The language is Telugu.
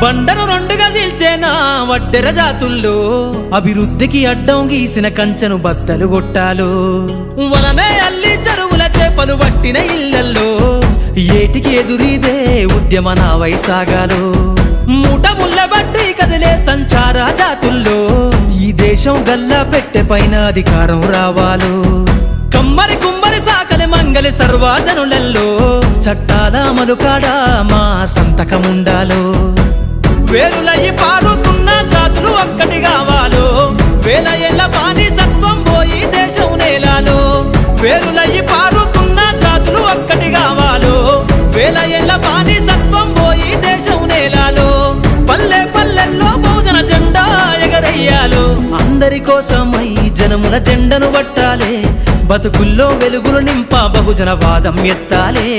బండను రెండుగా చీల్చేనా వడ్డెర జాతుల్లో అభివృద్ధికి అడ్డం గీసిన కంచెను బద్దలు కొట్టాలో వలనే అల్లి చెరువుల చేపలు పట్టిన ఇళ్లల్లో ఏటికి ఎదురీదే ఉద్యమ నా వైసాగాలో మూట ముళ్ళ బట్టి కదిలే సంచార జాతుల్లో ఈ దేశం గల్లా పెట్టె పైన అధికారం రావాలో కమ్మరి కుమ్మరి సాకలి మంగలి సర్వజనులలో చట్టాల మధుకాడ మా సంతకముండాలో వేలులయ్యి పారుతున్న జాతులు ఒక్కటి కావాలో వేల ఏళ్ళ బానిసత్వం పోయి దేశం నేలాలో వేలులయ్యి పారుతున్న జాతులు ఒక్కటి కావాలో వేల ఏళ్ళ బానిసత్వం పోయి దేశం నేలాలో పల్లె పల్లెల్లో బహుజన జెండా ఎగరయ్యాలో అందరి కోసమై జనముల జెండను పట్టాలే బతుకుల్లో వెలుగులు నింప బహుజన వాదం ఎత్తాలే